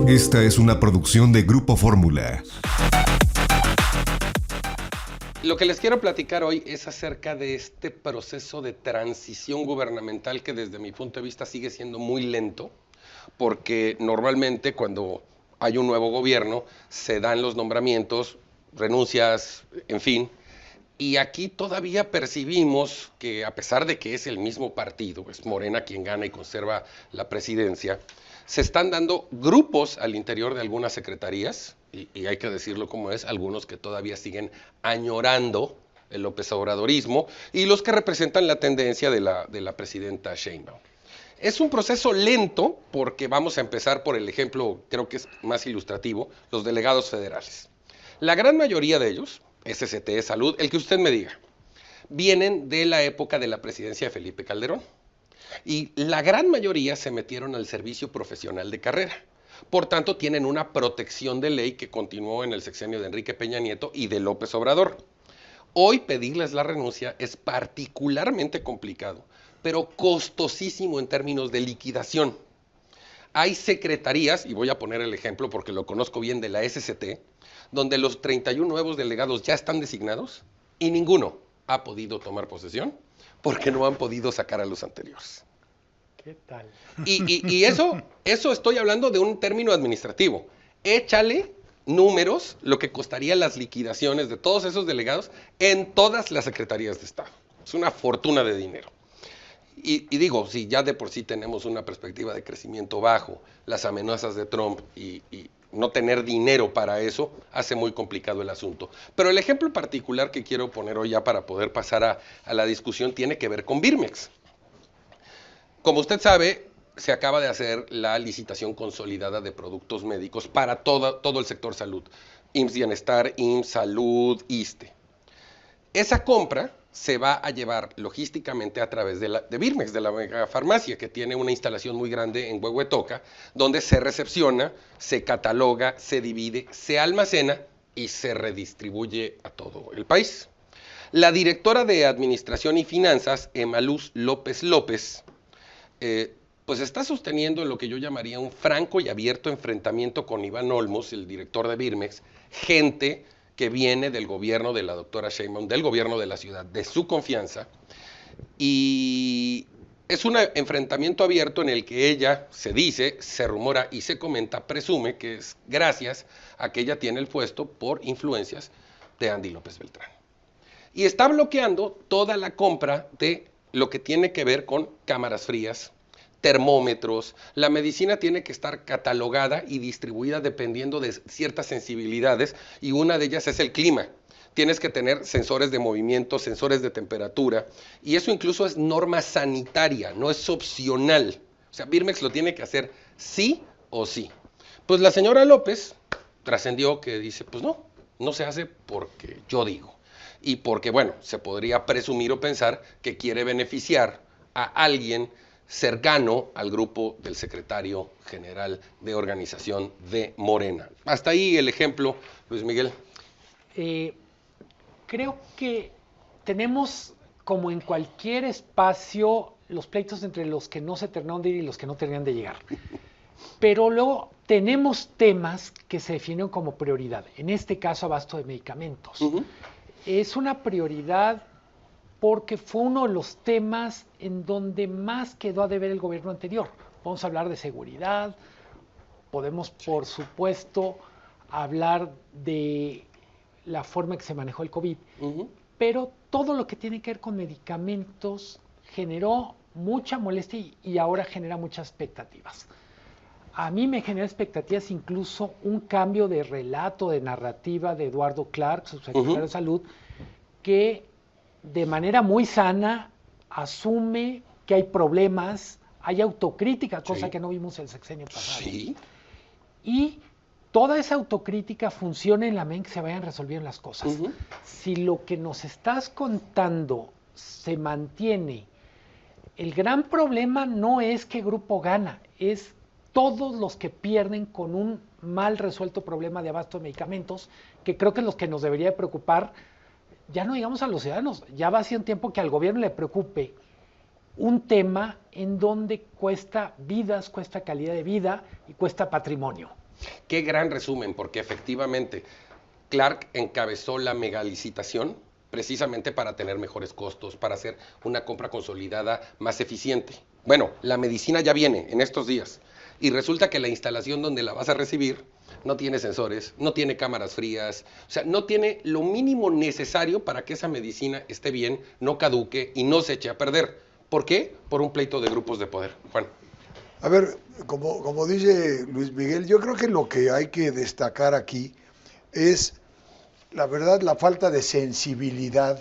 Esta es una producción de Grupo Fórmula. Lo que les quiero platicar hoy es acerca de este proceso de transición gubernamental que desde mi punto de vista sigue siendo muy lento, porque normalmente cuando hay un nuevo gobierno se dan los nombramientos, renuncias, en fin, y aquí todavía percibimos que a pesar de que es el mismo partido, es Morena quien gana y conserva la presidencia, se están dando grupos al interior de algunas secretarías, y hay que decirlo como es, algunos que todavía siguen añorando el López Obradorismo y los que representan la tendencia de la presidenta Sheinbaum. Es un proceso lento porque vamos a empezar por el ejemplo, creo que es más ilustrativo, los delegados federales. La gran mayoría de ellos, SST, Salud, el que usted me diga, vienen de la época de la presidencia de Felipe Calderón. Y la gran mayoría se metieron al servicio profesional de carrera. Por tanto, tienen una protección de ley que continuó en el sexenio de Enrique Peña Nieto y de López Obrador. Hoy pedirles la renuncia es particularmente complicado, pero costosísimo en términos de liquidación. Hay secretarías, y voy a poner el ejemplo porque lo conozco bien de la SST, donde los 31 nuevos delegados ya están designados y ninguno ha podido tomar posesión porque no han podido sacar a los anteriores. ¿Qué tal? Y eso estoy hablando de un término administrativo. Échale números, lo que costarían las liquidaciones de todos esos delegados en todas las secretarías de Estado. Es una fortuna de dinero. Y digo, si ya de por sí tenemos una perspectiva de crecimiento bajo, las amenazas de Trump y no tener dinero para eso, hace muy complicado el asunto. Pero el ejemplo particular que quiero poner hoy ya para poder pasar a la discusión tiene que ver con Birmex. Como usted sabe, se acaba de hacer la licitación consolidada de productos médicos para todo el sector salud. IMSS Bienestar, IMSS Salud, ISSSTE. Esa compra se va a llevar logísticamente a través de Birmex, de la megafarmacia, que tiene una instalación muy grande en Huehuetoca, donde se recepciona, se cataloga, se divide, se almacena y se redistribuye a todo el país. La directora de Administración y Finanzas, Emaluz López López, pues está sosteniendo lo que yo llamaría un franco y abierto enfrentamiento con Iván Olmos, el director de Birmex, gente que viene del gobierno de la doctora Sheinbaum, del gobierno de la ciudad, de su confianza, y es un enfrentamiento abierto en el que ella se dice, se rumora y se comenta, presume que es gracias a que ella tiene el puesto por influencias de Andy López Beltrán. Y está bloqueando toda la compra de lo que tiene que ver con cámaras frías, termómetros. La medicina tiene que estar catalogada y distribuida dependiendo de ciertas sensibilidades y una de ellas es el clima. Tienes que tener sensores de movimiento, sensores de temperatura y eso incluso es norma sanitaria, no es opcional. O sea, Birmex lo tiene que hacer sí o sí. Pues la señora López trascendió que dice, pues no se hace porque yo digo. Y porque, bueno, se podría presumir o pensar que quiere beneficiar a alguien cercano al grupo del secretario general de organización de Morena. Hasta ahí el ejemplo, Luis Miguel. Creo que tenemos, como en cualquier espacio, los pleitos entre los que no se terminaron de ir y los que no terminan de llegar. Pero luego tenemos temas que se definen como prioridad. En este caso, abasto de medicamentos. Es una prioridad porque fue uno de los temas en donde más quedó a deber el gobierno anterior. Vamos a hablar de seguridad, podemos, por supuesto, hablar de la forma en que se manejó el COVID, pero todo lo que tiene que ver con medicamentos generó mucha molestia y ahora genera muchas expectativas. A mí me genera expectativas incluso un cambio de relato, de narrativa de Eduardo Clark, subsecretario de Salud, que de manera muy sana asume que hay problemas, hay autocrítica, cosa que no vimos el sexenio pasado. Sí. Y toda esa autocrítica funciona en la medida en que se vayan resolviendo las cosas. Si lo que nos estás contando se mantiene, el gran problema no es qué grupo gana, es todos los que pierden con un mal resuelto problema de abasto de medicamentos, que creo que es lo que nos debería preocupar, ya no digamos a los ciudadanos, ya va haciendo tiempo que al gobierno le preocupe un tema en donde cuesta vidas, cuesta calidad de vida y cuesta patrimonio. Qué gran resumen, porque efectivamente Clark encabezó la megalicitación precisamente para tener mejores costos, para hacer una compra consolidada más eficiente. Bueno, la medicina ya viene en estos días y resulta que la instalación donde la vas a recibir no tiene sensores, no tiene cámaras frías, o sea, no tiene lo mínimo necesario para que esa medicina esté bien, no caduque y no se eche a perder. ¿Por qué? Por un pleito de grupos de poder. Juan. A ver, como dice Luis Miguel, yo creo que lo que hay que destacar aquí es, la verdad, la falta de sensibilidad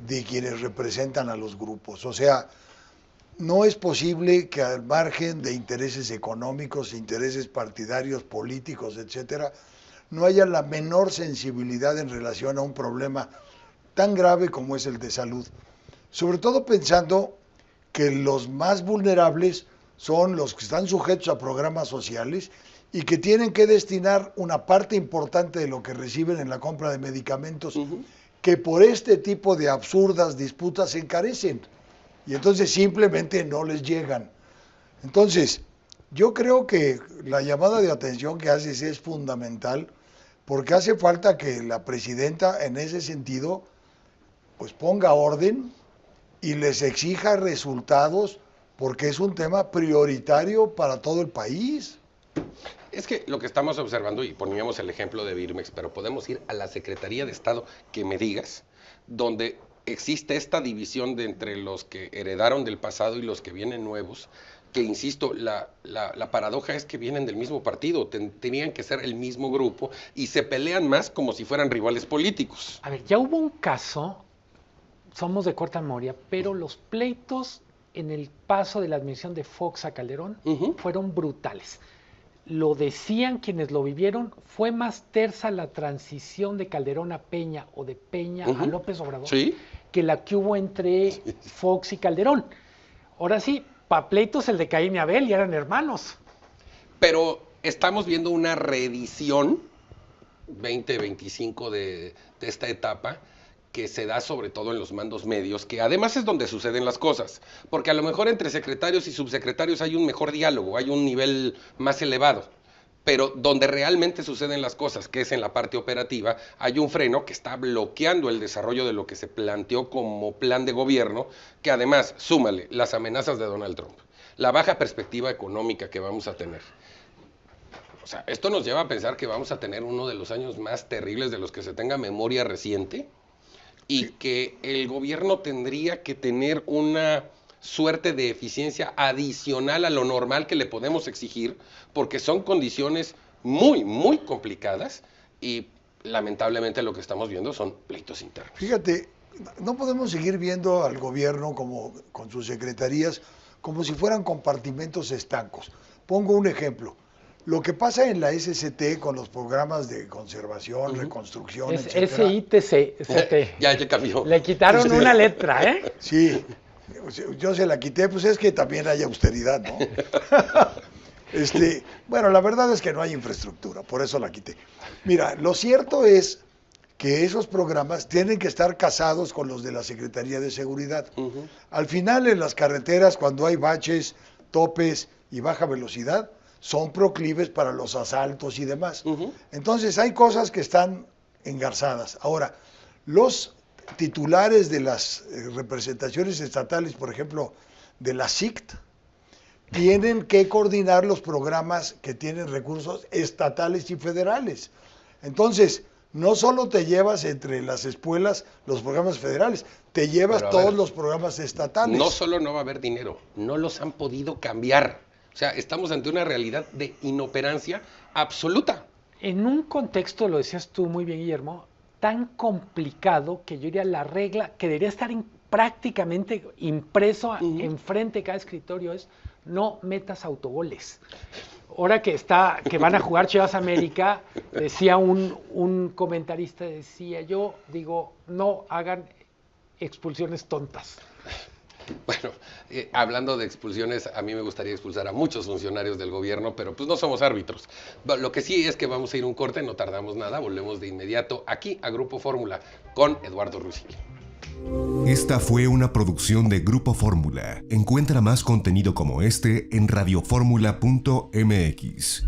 de quienes representan a los grupos. O sea, no es posible que al margen de intereses económicos, intereses partidarios, políticos, etcétera, no haya la menor sensibilidad en relación a un problema tan grave como es el de salud. Sobre todo pensando que los más vulnerables son los que están sujetos a programas sociales y que tienen que destinar una parte importante de lo que reciben en la compra de medicamentos que por este tipo de absurdas disputas se encarecen y entonces simplemente no les llegan. Entonces, yo creo que la llamada de atención que haces es fundamental porque hace falta que la presidenta en ese sentido pues ponga orden y les exija resultados porque es un tema prioritario para todo el país. Es que lo que estamos observando, y poníamos el ejemplo de Birmex, pero podemos ir a la Secretaría de Estado que me digas, donde existe esta división de entre los que heredaron del pasado y los que vienen nuevos, que insisto, la paradoja es que vienen del mismo partido, tenían que ser el mismo grupo y se pelean más como si fueran rivales políticos. A ver, ya hubo un caso, somos de corta memoria, pero los pleitos en el paso de la administración de Fox a Calderón fueron brutales. Lo decían quienes lo vivieron, fue más tersa la transición de Calderón a Peña o de Peña a López Obrador que la que hubo entre Fox y Calderón. Ahora sí, pa' pleitos el de Caín y Abel y eran hermanos. Pero estamos viendo una reedición 2025 de esta etapa que se da sobre todo en los mandos medios, que además es donde suceden las cosas, porque a lo mejor entre secretarios y subsecretarios hay un mejor diálogo, hay un nivel más elevado, pero donde realmente suceden las cosas, que es en la parte operativa, hay un freno que está bloqueando el desarrollo de lo que se planteó como plan de gobierno, que además, súmale las amenazas de Donald Trump, la baja perspectiva económica que vamos a tener. O sea, esto nos lleva a pensar que vamos a tener uno de los años más terribles de los que se tenga memoria reciente, y que el gobierno tendría que tener una suerte de eficiencia adicional a lo normal que le podemos exigir, porque son condiciones muy, muy complicadas y lamentablemente lo que estamos viendo son pleitos internos. Fíjate, no podemos seguir viendo al gobierno como con sus secretarías como si fueran compartimentos estancos. Pongo un ejemplo. Lo que pasa en la SCT con los programas de conservación, reconstrucción, etcétera. SITC. Ya cambió. Le quitaron una letra, ¿eh? Sí, yo se la quité, pues es que también hay austeridad, ¿no? Bueno, la verdad es que no hay infraestructura, por eso la quité. Mira, lo cierto es que esos programas tienen que estar casados con los de la Secretaría de Seguridad. Al final, en las carreteras, cuando hay baches, topes y baja velocidad, son proclives para los asaltos y demás. Entonces hay cosas que están engarzadas. Ahora, los titulares de las representaciones estatales, por ejemplo, de la SICT, tienen que coordinar los programas que tienen recursos estatales y federales. Entonces, no solo te llevas entre las espuelas los programas federales, te llevas todos los programas estatales. No solo no va a haber dinero, no los han podido cambiar. O sea, estamos ante una realidad de inoperancia absoluta. En un contexto, lo decías tú muy bien, Guillermo, tan complicado que yo diría la regla que debería estar prácticamente impreso enfrente de cada escritorio es no metas autogoles. Ahora que van a jugar Chivas América, decía un comentarista, yo digo, no hagan expulsiones tontas. Bueno, hablando de expulsiones, a mí me gustaría expulsar a muchos funcionarios del gobierno, pero pues no somos árbitros. Lo que sí es que vamos a ir un corte, no tardamos nada, volvemos de inmediato aquí a Grupo Fórmula con Eduardo Rusique. Esta fue una producción de Grupo Fórmula. Encuentra más contenido como este en radioformula.mx.